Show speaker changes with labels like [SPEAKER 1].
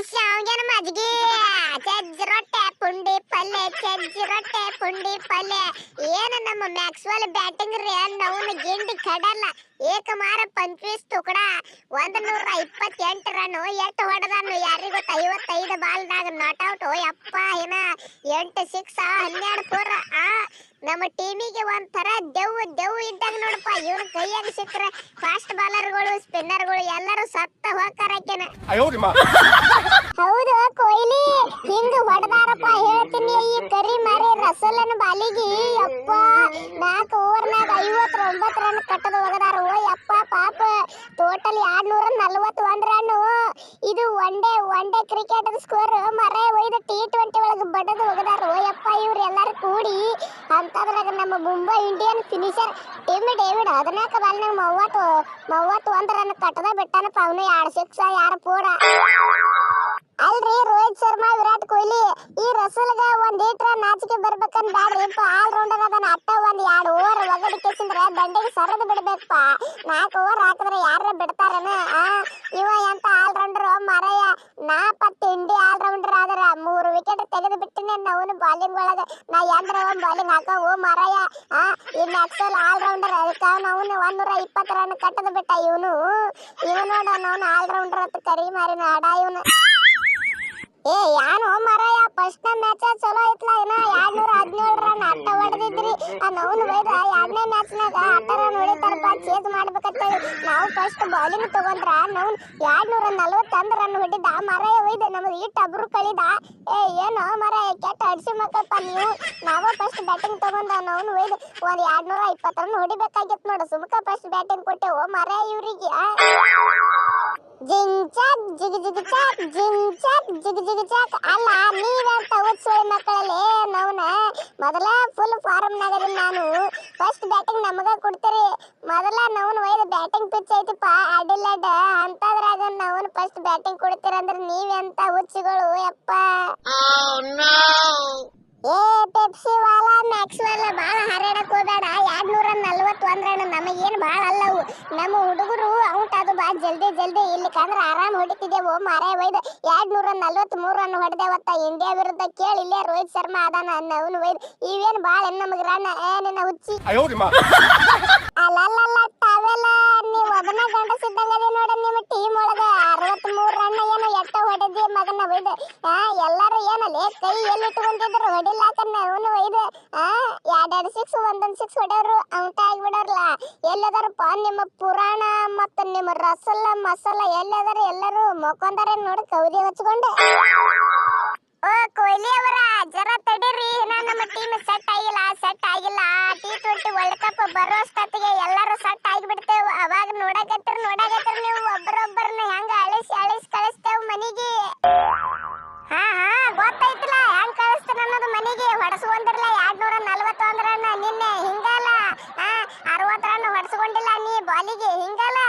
[SPEAKER 1] ಶಾವ್ಗೆನ ಮಜ್ಗಿ ಚಜ್ಜಿ ರೊಟ್ಟೆ ಪುಂಡಿ ಪಲ್ಲೆ ಚಜ್ಜಿ ರೊಟ್ಟೆ ಪುಂಡಿ ಪಲ್ಲೆ ಏನು ನಮ್ಮ ಮ್ಯಾಕ್ಸ್ವೆಲ್ ಬ್ಯಾಟಿಂಗ್ ರೀ ನವನು ಗಿಂಡಿ ಕಡಲ್ಲ ಏಕಮಾರ 25 ತುಕಡ 128 ರನ್ ಎಷ್ಟು ಹೊಡೆದನು ಯಾರಿಗೂ 55 ಬಾಲ್ನಾಗ ನಾಟ್ ಔಟ್ ಯಪ್ಪ ಏನ 8 ಸಿಕ್ಸ್ 12 ಫೋರ್ ನಮ್ಮ ಟೀಮಿಗೆ ಒಂಥರ ದೆವ್ವ ಇದ್ದಾಗ ನೋಡಪ್ಪ ಇವನ ಕೈಯಾಗ ಸಿಕ್ಕರೆ ಫಾಸ್ಟ್ ಬಾಲರ್ಗಳು ಸ್ಪಿನ್ನರ್ಗಳು ಎಲ್ಲರೂ ಸತ್ತ ಹೋಗ್ತಾರಕ್ಕೇನ ಹೌದು ಕೊಹ್ಲಿ ಹಿಂಗ ಹೊಡೆದಾರಪ್ಪ ಹೇಳ್ತೀನಿ ಈ ಕರಿ ಮಾರಿ ರಸಲನ್ ಬಾಲಿಗೆ ಯಪ್ಪ 4 ಓವರ್ನಾಗ 59 ರನ್ ಕಟ್ಟದ ಹೋಗದಾರ ಓ ಯಪ್ಪ ಪಾಪ ಟೋಟಲ್ 241 ರನ್ ಇದು ಒನ್ ಡೇ ಕ್ರಿಕೆಟ್ ಸ್ಕೋರ್ ಮರೆ ಒಯ್ದು T20 ಒಳಗೆ ಬಡದು ಹೋಗದಾರ ಓ ಯಪ್ಪ ಇವ್ರು ಎಲ್ಲರೂ ಕೂಡಿ ಅಂತದ್ರಾಗ ನಮ್ಮ Mumbai Indian finisher Tim David 14 ಬಾಲ್ನಾಗ 31 ರನ್ ಕಟ್ಟದ ಬಿಟ್ಟಾನಪ್ಪ ಅವನು 2 ಸಿಕ್ಸ್ 2 ಫೋರ್ ಅಲ್ರಿ ರೋಹಿತ್ ಶರ್ಮಾ ವಿರಾಟ್ ಕೊಹ್ಲಿ ಈ ರಸಲ್ಗ ಒಂದ್ ಏಟ್ರ ನಾಚಿಕೆ ಬರ್ಬೇಕಂತ ಬ್ಯಾಡ್ರಿಪ್ಪ ಆಲ್ ರೌಂಡರ್ ಅದನ್ನ ಅಟ್ಟ ಒಂದ್ 2 ಓವರ್ ಒಗಡಿ ಕೇಸಿಂದ್ರ ದಂಡೆಗೆ ಸರದ್ ಬಿಡ್ಬೇಕಪ್ಪ 4 ಓವರ್ ಹಾಕಿದ್ರೆ ಯಾರ ಬಿಡ್ತಾರನ ಇವ ಎಂತ ಆಲ್ ರೌಂಡರ್ ಮರಯ್ಯ ನಾಪತ್ತು ಇಂಡಿ ಆಲ್ ರೌಂಡರ್ ಆದ್ರ 3 ವಿಕೆಟ್ ತೆಗೆದು ಬಿಟ್ಟಿನಿ ಅವನು ಬಾಲಿಂಗ್ ಒಳಗ ನಾ ಎಂದ್ರ ಬಾಲಿಂಗ್ ಹಾಕ ಓ ಮರಯ್ಯ ಈ ಮ್ಯಾಕ್ಸ್ವೆಲ್ ಆಲ್ ರೌಂಡರ್ ಅದಕ್ಕ ಅವನು 120 ರನ್ ಕಟ್ಟದ ಬಿಟ್ಟ ಇವನು ನೋಡ ಅವನು ಆಲ್ ರೌಂಡರ್ ಅಂತ ಕರಿ ಮಾರಿನ ಆಡ ಇವನು ಏ ಯಾನು ಮರಯ್ಯ ಫಸ್ಟ್ ಮ್ಯಾಚ್ ಚಲೋ ಐತ್ಲಾ ಇನ್ನ 217 ರನ್ ಅಟ್ಟ ಹೊಡೆದಿದ್ರಿ ನವನು ಬೈದ 2ನೇ ಮ್ಯಾಚ್ನಾಗ 8 ರನ್ ಹೊಡಿತಾರಪ್ಪ ಚೇಸ್ ಮಾಡ್ಬೇಕಂತ ನಾವು ಫಸ್ಟ್ ಬೌಲಿಂಗ್ ತಗೊಂಡ್ರ ನಾವು 241 ರನ್ ಹೊಡಿದ ಮರಯ್ಯ ಒಯ್ದ ನಮ್ದು ಈ ಟಬ್ರು ಕಳಿದ ಏ ಏನು ಮರಯ್ಯ ಕೆಟ್ಟ ಅಡ್ಸಿ ಮಕ್ಕಳಪ್ಪ ನೀವು ನಾವು ಫಸ್ಟ್ ಬ್ಯಾಟಿಂಗ್ ತಗೊಂಡ ನವನು ಒಯ್ದ ಒಂದ್ 220 ರನ್ ಹೊಡಿಬೇಕಾಗಿತ್ತು ನೋಡು ಸುಮ್ಕ ಫಸ್ಟ್ ಬ್ಯಾಟಿಂಗ್ ಕೊಟ್ಟೆವು ಮರಯ್ಯ ಇವ್ರಿಗೆ ಜಿಂಗ್ ಚಾಕ್ ಜಿಗ್ ಜಿಗ್ ಚಾಕ್ ಜಿಂಗ್ ಚಾಕ್ ಜಿಗ್ ಜಿಗ್ ಚಾಕ್ ಅಲ್ಲ ನೀವಂತ ಉತ್ಸೋಳಿ ಮಕ್ಕಳಲ್ಲಿ ನವನ ಮೊದಲ ಫುಲ್ ಫಾರ್ಮ್ ನಾಗದಿನ ನಾನು ಫಸ್ಟ್ ಬ್ಯಾಟಿಂಗ್ ನಮಗ ಕೊಡ್ತೀರಿ ಮೊದಲ ನವನ್ ಒಯ್ದು batting pitch ಐತಿಪ್ಪ ಅಡ್ಡಿಲ್ಲಡ್ಡ ಅಂತದ್ರಾಗ Nawan first batting ಕೊಡ್ತೀರಂದ್ರೆ ನೀವೆಂತ ಹುಚ್ಚಿಗಳು ಯಪ್ಪ ಏ ಪೆಪ್ಸಿ ವಾಲಾ ಮ್ಯಾಕ್ಸ್ವೆಲ್ ಬಾಳ ಹರಡಕ್ ಹೋಗ್ಬೇಡ 241 ರನ್ ನಮಗೇನು ಬಾಳ ಅಲ್ಲವು ನಮ್ಮ ಹುಡುಗರು ಔಟ್ ಅದು ಬಾ ಜಲ್ದಿ ಇಲ್ಲಿಕಂದ್ರೆ ಆರಾಮ್ ಹೊಡಿತಿದ್ದೇವು ಮಾರೇ ಒಯ್ದು 243 ರನ್ ಹೊಡೆದೇವತ್ತ ಇಂಡಿಯಾ ವಿರುದ್ಧ ಕೇಳಿ ಇಲ್ಲೇ ರೋಹಿತ್ ಶರ್ಮಾ ಅದಾನ ಅವನು ಒಯ್ದು ಇವೇನು ಬಾಳ ನಮಗೆ ರನ್ ನಿನ್ನ ಹುಚ್ಚಿ ಅಲ್ಲಲ್ಲ ತಾವೆಲ್ಲ ನೀವು ಅದನ್ನ ಗಂಡಸಿದ್ದಂಗದೆ ನೋಡ ನಿಮ್ಮ ಟೀಮ್ ಒಳಗ 63 ರನ್ ಏನು ಎಟ್ಟ ಹೊಡೆದಿ ಮಗನ ಒಯ್ದು ಎಲ್ಲರೂ ಏನಲ್ಲೇ ಕೈ ಎಲ್ಲಿಟ್ಟುಕೊಂಡಿದ್ರು ಹೊಡಿಲಾಕನ್ನ ಅವನು ಒಯ್ದು 2 ಸಿಕ್ಸ್ 1 ಸಿಕ್ಸ್ ಹೊಡೆಯವರು ಔಟ್ ಆಗಿಬಿಡೋರ್ಲ ಎಲ್ಲದಾರಪ್ಪ ನಿಮ್ಮ ಪುರಾಣ ಮತ್ತು ನಿಮ್ಮ ರಸಲ್ಲ ಮಸಾಲ ಎಲ್ಲದಾರ ಎಲ್ಲರೂ ಮೊಕೊಂದಾರೆ ನೋಡಿ ಕೌದಿ ಹಚ್ಕೊಂಡು ಓ ಕೊಹ್ಲಿ ಅವರ ಜರ ತಡೀರಿ ನಮ್ಮ ಟೀಮ್ ಸೆಟ್ ಆಗಿಲ್ಲ T20 ವರ್ಲ್ಡ್ ಕಪ್ ಬರೋಷ್ಟೊತ್ತಿಗೆ ಎಲ್ಲರೂ ಸೆಟ್ ಆಗಿಬಿಡ್ತೇವೆ ಅವಾಗ ನೋಡಕತ್ತರ ನೀವು ಒಬ್ಬರೊಬ್ಬರನ್ನ ಹೆಂಗ ಅಳಿಸಿ ಕಳಿಸ್ತೇವೆ ಮನೆಗೆ ಗೊತ್ತೈತಿಲ್ಲ ಹೆಂಗ್ ಕಳಿಸ್ತಾರ ಅನ್ನೋದು ಮನೆಗೆ ಹೊಡೆಸ್ಕೊಂಡ್ರಲ್ಲ 241 ರನ್ ನಿನ್ನೆ ಹಿಂಗಲ್ಲ 60 ರನ್ ಹೊಡೆಸ್ಕೊಂಡಿಲ್ಲ ನೀ ಬಾಲಿಗೆ ಹಿಂಗಲ್ಲ